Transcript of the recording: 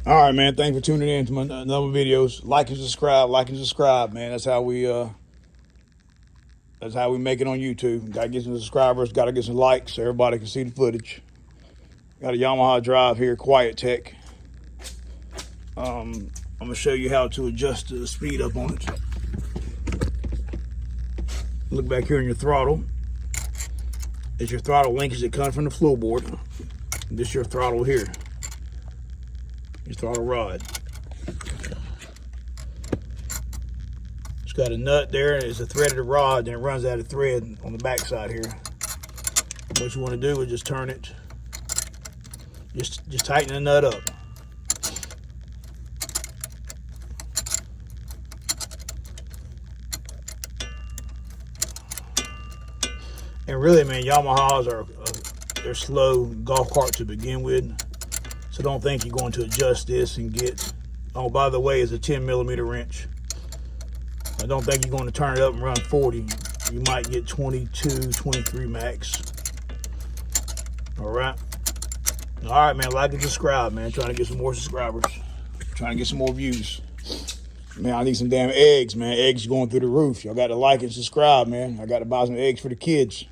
All right, man. Thanks for tuning in to my another videos. Like and subscribe, man. That's how we make it on YouTube. Gotta get some subscribers, gotta get some likes so everybody can see the footage. Got a Yamaha drive here, Quiet Tech. I'm gonna show you how to adjust the speed up on it. Look back here in your throttle. It's your throttle linkage that comes from the floorboard. This is your throttle here. Your throttle rod. It's got a nut there, and it's a threaded rod, and it runs out of thread on the back side here. What you want to do is just turn it. Just tighten the nut up. And really, man, Yamahas they're slow golf carts to begin with. So don't think you're going to adjust this and get, oh, by the way, it's a 10mm wrench. I don't think you're going to turn it up and run 40. You might get 22, 23 max. All right, man, like and subscribe, man. Trying to get some more subscribers. Trying to get some more views. Man, I need some damn eggs, man. Eggs going through the roof. Y'all got to like and subscribe, man. I got to buy some eggs for the kids.